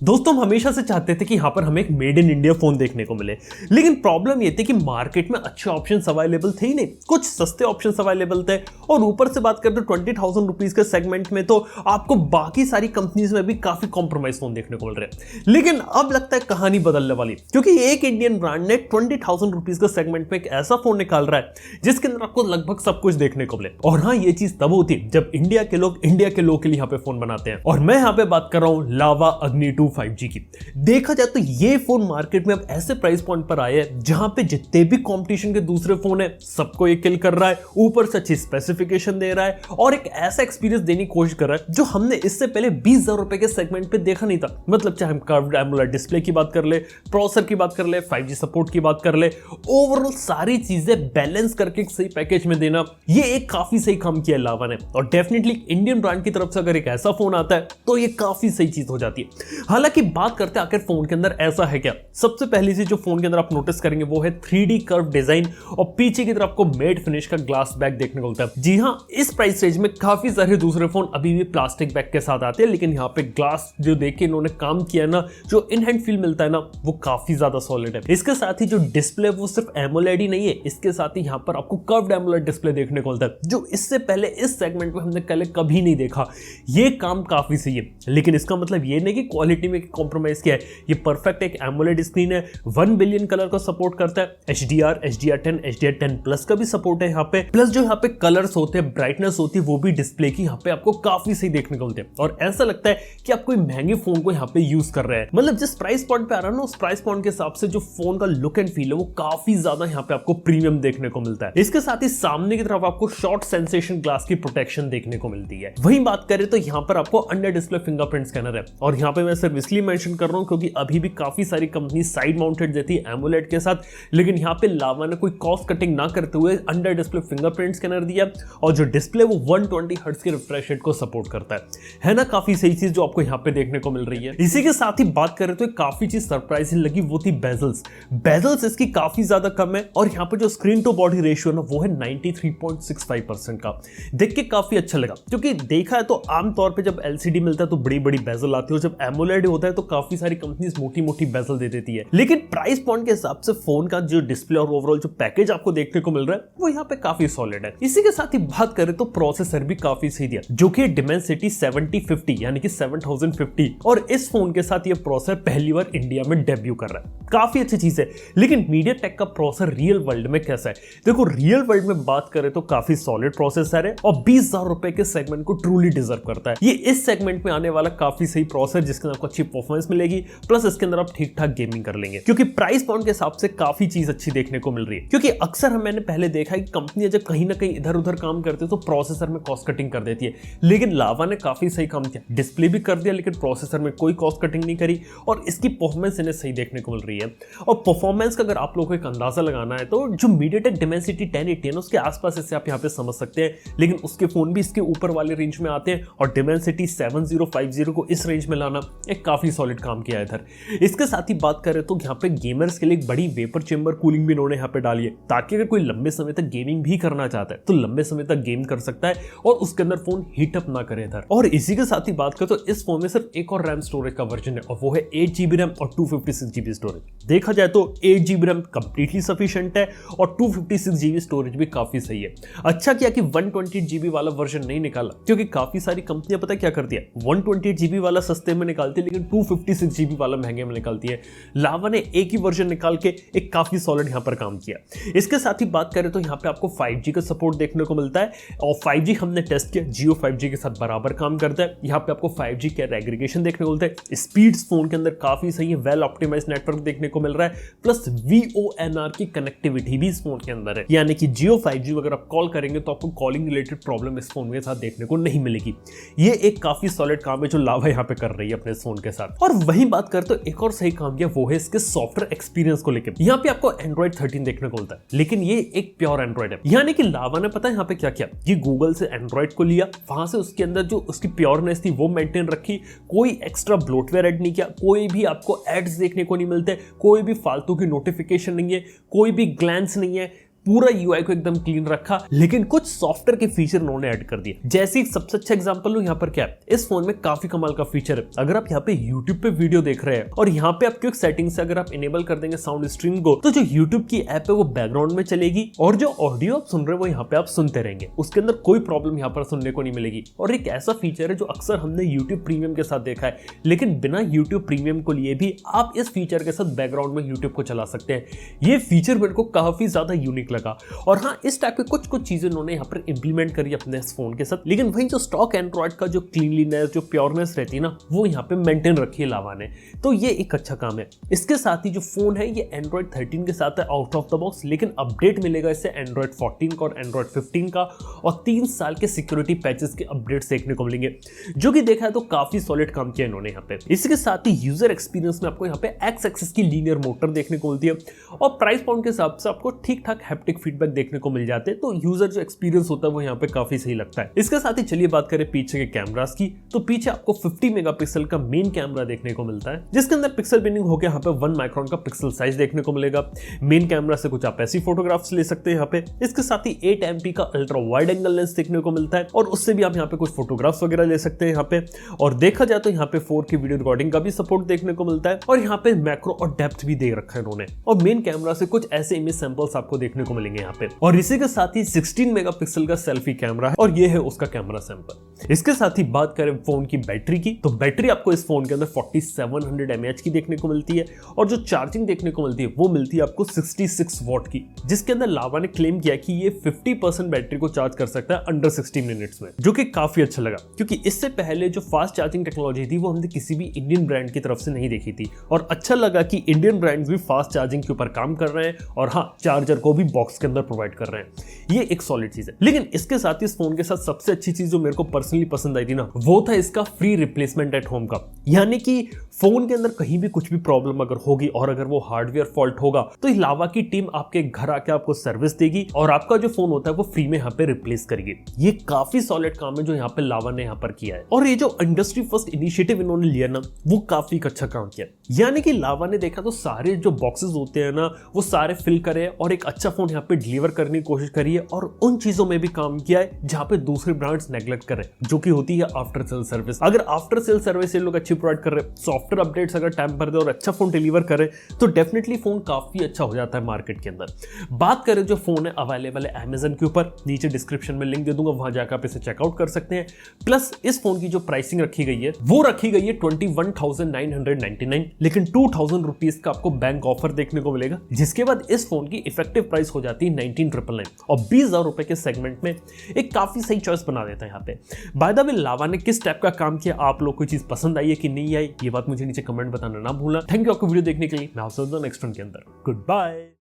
दोस्तों हम हमेशा से चाहते थे कि यहाँ पर हमें एक मेड इन इंडिया फोन देखने को मिले, लेकिन प्रॉब्लम ये थी कि मार्केट में अच्छे ऑप्शंस अवेलेबल थे ही नहीं, कुछ सस्ते ऑप्शंस अवेलेबल थे और ऊपर से बात करते 20,000 रुपीज के सेगमेंट में तो आपको बाकी सारी कंपनीज में भी काफी कॉम्प्रोमाइज फोन देखने को मिल रहे हैं। लेकिन अब लगता है कहानी बदलने वाली, क्योंकि एक इंडियन ब्रांड ने 20,000 रुपीज के सेगमेंट में एक ऐसा फोन निकाल रहा है जिसके अंदर आपको लगभग सब कुछ देखने को मिले। और हाँ, ये चीज तब होती है जब इंडिया के लोग के लिए यहाँ पे फोन बनाते हैं। और मैं यहाँ पे बात कर रहा हूँ लावा अग्नि 2 5G की। देखा जाए तो ये फोन मार्केट में अब ऐसे प्राइस पॉइंट पर आया है जहां पे जितने भी कंपटीशन के दूसरे फोन है सबको ये किल कर रहा है, ऊपर से अच्छी स्पेसिफिकेशन दे रहा है और एक ऐसा एक्सपीरियंस देने की कोशिश कर रहा है जो हमने इससे पहले 20,000 रुपए के सेगमेंट पे देखा नहीं था। मतलब चाहे हम कर्व्ड एमोलेड डिस्प्ले की बात कर ले, प्रोसेसर की बात कर ले, 5G सपोर्ट की बात कर ले, ओवरऑल सारी चीजें बैलेंस करके एक सही पैकेज में देना, ये एक काफी सही काम किया लावा ने। और डेफिनेटली इंडियन ब्रांड की तरफ से अगर एक ऐसा फोन आता है तो ये काफी सही चीज हो जाती है। हालांकि बात करते हैं आखिर फोन के अंदर ऐसा है क्या। सबसे पहली चीज जो फोन के अंदर आप नोटिस करेंगे वो है 3D कर्व डिजाइन और पीछे की तरफ आपको मेट फिनिश का ग्लास बैक देखने को मिलता है। जी हां, इस प्राइस रेंज में काफी सारे दूसरे फोन अभी भी प्लास्टिक बैक के साथ आते हैं, लेकिन यहाँ पे ग्लास जो देख के इन्होंने काम किया ना, जो इन हैंड फील मिलता है ना, वो काफी ज्यादा सॉलिड है। इसके साथ ही जो डिस्प्ले वो सिर्फ एमोलेड ही नहीं है, इसके साथ ही यहाँ पर आपको कर्व्ड एमोलेड डिस्प्ले देखने को मिलता है जो इससे पहले इस सेगमेंट में हमने पहले कभी नहीं देखा। ये काम काफी सही है, लेकिन इसका मतलब ये नहीं कि क्वालिटी में कॉम्प्रोमाइज किया है। ये परफेक्ट एक एमोलेड स्क्रीन है, 1 बिलियन कलर को सपोर्ट करता है, HDR, HDR10, HDR10 प्लस का भी सपोर्ट है यहाँ पे। प्लस जो यहाँ पे कलर्स होते हैं, ब्राइटनेस होती है, वो भी डिस्प्ले की यहाँ पे आपको काफी सही देखने को मिलते हैं और ऐसा लगता है कि आप कोई महंगे फोन को यहाँ पे यूज कर रहे हैं। मतलब जिस प्राइस पॉइंट पे आ रहा है ना, उस प्राइस पॉइंट के हिसाब से जो फोन का लुक एंड फील है वो काफी ज्यादा यहाँ पे आपको प्रीमियम देखने को मिलता है। इसके साथ ही सामने की तरफ आपको शॉर्ट सेंसेशन ग्लास की प्रोटेक्शन देखने को मिलती है। वहीं बात करें तो यहाँ पर आपको अंडर डिस्प्ले फिंगरप्रिंट स्कैनर है और यहाँ पे मैं सिर्फ इसलिए मेंशन कर रहा हूँ क्योंकि अभी भी काफी सारी कंपनी साइड माउंटेड देती है एमोलेड के साथ, लेकिन यहाँ पे लावा ने कोई कॉस्ट कटिंग ना करते हुए अंडर डिस्प्ले फिंगरप्रिंट स्कैनर दिया और जो डिस्प्ले वो 120 हर्ट्ज के रिफ्रेश रेट को सपोर्ट करता है ना। काफी सही चीज जो आपको यहाँ पे देखने को मिल रही है। इसी के साथ ही बात करें तो काफी चीज सरप्राइजिंग लगी, वो थी बेजल्स इसकी काफी ज्यादा कम है और यहाँ पे जो स्क्रीन टू बॉडी रेशियो ना वो है 93.65% का। देख के काफी अच्छा लगा, क्योंकि देखा है तो आमतौर पर जब LCD मिलता है तो बड़ी बड़ी बेजल आती है और जब एमोलेड होता है तो काफी सारी कंपनीज मोटी मोटी बेजल दे देती है। लेकिन प्राइस पॉइंट के हिसाब से फोन का जो डिस्प्ले और ओवरऑल जो पैकेज आपको देखने को मिल रहा है वो यहाँ पे काफी सॉलिड है। इसी के साथ ही बात करें तो प्रोसेसर भी काफी सही दिया, जो कि Dimensity 7050 यानी कि 7050 और इस फोन के साथ ये प्रोसेसर पहली बार इंडिया में डेब्यू कर रहा है। काफी अच्छी चीज है। लेकिन MediaTek का प्रोसेसर रियल वर्ल्ड में कैसा है? देखो, रियल वर्ल्ड में बात करें तो काफी सॉलिड प्रोसेसर है और 20,000 रुपए के सेगमेंट को ट्रूली डिजर्व करता है। ये इस सेगमेंट में आने वाला काफी सही प्रोसेसर जिसके अंदर आपको अच्छी परफॉर्मेंस मिलेगी, प्लस इसके अंदर आप ठीक ठाक गेमिंग कर लेंगे, क्योंकि प्राइस पॉइंट के हिसाब से काफी चीज अच्छी देखने को मिल रही है। क्योंकि अक्सर मैंने पहले देखा है कि कंपनियां जब कहीं ना कहीं इधर उधर काम करती है तो प्रोसेसर में कॉस्ट कटिंग कर देती है, लेकिन लावा ने काफी सही काम किया, डिस्प्ले भी कर दिया लेकिन प्रोसेसर में कोई कॉस्ट कटिंग नहीं करी और इसकी परफॉर्मेंस इन्हें सही देखने को मिल रही है। और परफॉर्मेंस का अगर आप लोगों को एक अंदाजा लगाना है तो जो MediaTek Dimensity 1080 है ना, उसके आसपास इसे आप यहाँ पे समझ सकते हैं, लेकिन उसके फोन भी इसके ऊपर वाले रेंज में आते हैं और Dimensity 7050 को इस रेंज में लाना एक काफी सॉलिड काम किया है इधर। इसके साथ ही बात करें तो यहाँ पे गेमर्स के लिए एक बड़ी वेपर चेंबर कूलिंग भी इन्होंने यहाँ पे डाली है, ताकि अगर कोई लंबे समय तक गेमिंग भी करना चाहता है तो लंबे समय तक गेम कर सकता है और उसके अंदर फोन हीट अप ना करे इधर। और इसी के साथ ही बात करें तो इस फोन में सिर्फ एक और रैम स्टोरेज का वर्जन है और वो है 8GB रैम और 256GB स्टोरेज। देखा जाए तो 8GB रैम कंप्लीटली सफिशिएंट है और 256GB स्टोरेज भी काफी सही है। अच्छा किया कि 128GB वाला वर्जन नहीं निकाला, क्योंकि काफी सारी कंपनियां पता क्या करती है, 128GB वाला सस्ते में निकालती है लेकिन 256GB वाला महंगे में निकालती है। लावा ने एक ही वर्जन निकाल के एक काफी सॉलिड यहाँ पर काम किया। इसके साथ ही बात करें तो यहाँ पे आपको 5G का सपोर्ट देखने को मिलता है और 5G हमने टेस्ट किया, Jio 5G के साथ बराबर काम करता है। यहाँ पे आपको 5G कैरियर एग्रीगेशन देखने को मिलता है, स्पीड्स फोन के अंदर काफी सही है, वेल ऑप्टिमाइज्ड नेटवर्क देखने को मिल रहा है, प्लस VoNR की कनेक्टिविटी भी इस फोन के अंदर है, यानी कि Jio 5G अगर आप कॉल करेंगे तो आपको कॉलिंग रिलेटेड प्रॉब्लम इस फोन के साथ देखने को नहीं मिलेगी। ये एक काफी सॉलिड काम है जो लावा यहाँ पे कर रही है अपने फोन के साथ। और वहीं बात करें तो एक और सही काम किया वो है इसके सॉफ्टवेयर एक्सपीरियंस को लेकर। यहाँ पे आपको Android 13 देखने को मिलता है, लेकिन ये एक प्योर एंड्रॉइड है, यानी कि लावा ने पता है यहाँ पे क्या किया, ये गूगल से एंड्रॉइड को लिया, वहां से उसके अंदर जो उसकी प्योरनेस थी वो मेंटेन रखी, कोई एक्स्ट्रा ब्लोटवेयर ऐड नहीं किया, कोई भी आपको एड्स देखने को नहीं मिलते, कोई भी फालतू की नोटिफिकेशन नहीं है, कोई भी ग्लैंस नहीं है, पूरा यूआई को एकदम क्लीन रखा, लेकिन कुछ सॉफ्टवेयर के फीचर उन्होंने ऐड कर दिए। जैसे सबसे अच्छा एग्जांपल लो यहाँ पर क्या है, इस फोन में काफी कमाल का फीचर है। अगर आप यहाँ पे YouTube पे वीडियो देख रहे हैं और यहाँ पे आप क्विक सेटिंग से अगर आप इनेबल कर देंगे साउंड स्ट्रीम को, तो जो YouTube की ऐप है वो बैकग्राउंड में चलेगी और जो ऑडियो आप सुन रहे हो वो यहाँ पे आप सुनते रहेंगे। उसके अंदर कोई प्रॉब्लम यहाँ पर सुनने को नहीं मिलेगी। और एक ऐसा फीचर है जो अक्सर हमने YouTube प्रीमियम के साथ देखा है, लेकिन बिना YouTube प्रीमियम को लिए भी आप इस फीचर के साथ बैकग्राउंड में YouTube को चला सकते हैं। ये फीचर मेरे को काफी ज्यादा यूनिक लगा। और हाँ, इस टाइप के कुछ कुछ चीजें उन्होंने यहाँ पर इंप्लीमेंट करी अपने इस फोन के साथ, लेकिन वहीं जो स्टॉक एंड्रॉइड का जो क्लीनलीनेस, जो प्योरनेस रहती है ना, वो यहाँ पे मेंटेन रखी है लावा ने। तो ये एक अच्छा काम है। इसके साथ ही जो फोन है ये एंड्रॉइड 13 के साथ है आउट ऑफ द बॉक्स, लेकिन अपडेट मिलेगा इससे एंड्रॉइड 14 का और एंड्रॉइड 15 का, और 3 साल के सिक्योरिटी पैचेस के अपडेट्स देखने को मिलेंगे, जो कि देखा है तो काफी सॉलिड काम किया इन्होंने यहाँ पे। इसके साथ ही यूजर एक्सपीरियंस में आपको यहाँ पे एक्स एक्सिस की लीनियर मोटर देखने को मिलती है, और प्राइस पॉइंट के हिसाब से आपको ठीक ठाक हैप्टिक फीडबैक देखने को मिल जाते हैं। तो यूजर जो एक्सपीरियंस होता है वो यहाँ पे काफी सही लगता है। इसके साथ ही चलिए बात करें पीछे के कैमरास की, तो पीछे आपको 50 मेगापिक्सल का मेन कैमरा देखने को मिलता है, जिसके अंदर पिक्सल बिनिंग होकर यहाँ पे 1 माइक्रोन का पिक्सल साइज देखने को मिलेगा। मेन कैमरा से कुछ आप ऐसी फोटोग्राफ्स ले सकते हैं यहाँ पे। इसके साथ ही 8 MP का अल्ट्रा वाइड एंगल लेंस देखने को मिलता है, और उससे भी आप यहाँ पे कुछ फोटोग्राफ्स वगैरह ले सकते हैं यहाँ पे। और देखा जाए तो यहाँ पे 4K वीडियो रिकॉर्डिंग का भी सपोर्ट देखने को मिलता है, और यहाँ पे मैक्रो और डेप्थ भी दे रखा है इन्होंने। और मेन कैमरा से कुछ ऐसे इमेज सैंपल्स आपको देखने को मिलेंगे यहाँ पे। और इसी के साथ ही 16 मेगापिक्सल का सेल्फी कैमरा है, और ये है उसका कैमरा सैंपल। इसके साथ ही बात करें फोन की बैटरी की, तो बैटरी आपको इस फोन के अंदर 4700 mAh की देखने को मिलती है, और जो चार्जिंग देखने को मिलती है वो मिलती है आपको 66 वॉट की, जिसके अंदर लावा ने क्लेम किया कि ये 50% बैटरी को चार्ज कर सकता है अंडर 60 मिनट्स में, जो कि काफी अच्छा लगा, क्योंकि इससे पहले जो फास्ट चार्जिंग टेक्नोलॉजी थी वो हमने किसी भी इंडियन ब्रांड की तरफ से नहीं देखी थी। और अच्छा लगा कि इंडियन ब्रांड्स भी फास्ट चार्जिंग के ऊपर काम कर रहे हैं, और हाँ, चार्जर को भी बॉक्स के अंदर प्रोवाइड कर रहे हैं। ये एक सॉलिड चीज है। लेकिन इसके साथ ही इस फोन के साथ सबसे अच्छी चीज जो मेरे को पर्सनली पसंद आई थी ना, वो था इसका फ्री रिप्लेसमेंट एट होम का। यानी कि फोन के अंदर कहीं भी कुछ भी प्रॉब्लम अगर होगी, और अगर वो हार्डवेयर फॉल्ट होगा, तो लावा की टीम आपके घर आके आपको सर्विस देगी, और आपका जो फोन होता है वो फ्री में यहाँ पे रिप्लेस करेगी। ये काफी सॉलिड काम है जो यहाँ पे लावा ने यहाँ पर किया है। और ये जो इंडस्ट्री फर्स्ट इनिशिएटिव इन्होंने लिया ना, वो काफी अच्छा काम किया। यानी कि लावा ने देखा तो सारे जो बॉक्सेस होते हैं ना, वो सारे फिल करे और एक अच्छा फोन यहाँ पे डिलीवर करने की कोशिश करी है, और उन चीजों में भी काम किया है जहाँ पे दूसरे ब्रांड्स नेग्लेक्ट कर रहे हैं, जो कि होती है आफ्टर सेल सर्विस। अगर आफ्टर सेल सर्विस ये लोग अच्छी प्रोवाइड कर रहे हैं, सॉफ्टवेयर अपडेट्स अगर टाइम पर दे और अच्छा फोन डिलीवर करे, तो डेफिनेटली फोन काफी अच्छा हो जाता है मार्केट के अंदर। बात करें जो फोन है अवेलेबल है अमेजन के ऊपर, नीचे डिस्क्रिप्शन में लिंक दे दूंगा, वहां जाकर आप इसे चेकआउट कर सकते हैं। प्लस इस फोन की जो प्राइसिंग रखी गई है वो रखी गई है 21,999, लेकिन 2,000 रुपीज का आपको बैंक ऑफर देखने को मिलेगा, जिसके बाद इस फोन की इफेक्टिव प्राइस हो जाती है 19,999, और 20,000 रुपए के सेगमेंट में एक काफी सही चॉइस बना देता है यहाँ पे। बाय द वे, लावा ने किस टाइप का काम किया, आप लोग को चीज पसंद आई है कि नहीं आई, ये बात मुझे नीचे कमेंट बताना ना भूलना। थैंक यू आपको वीडियो देखने के लिए। मैं आपसे नेक्स्ट वन के अंदर। Good bye.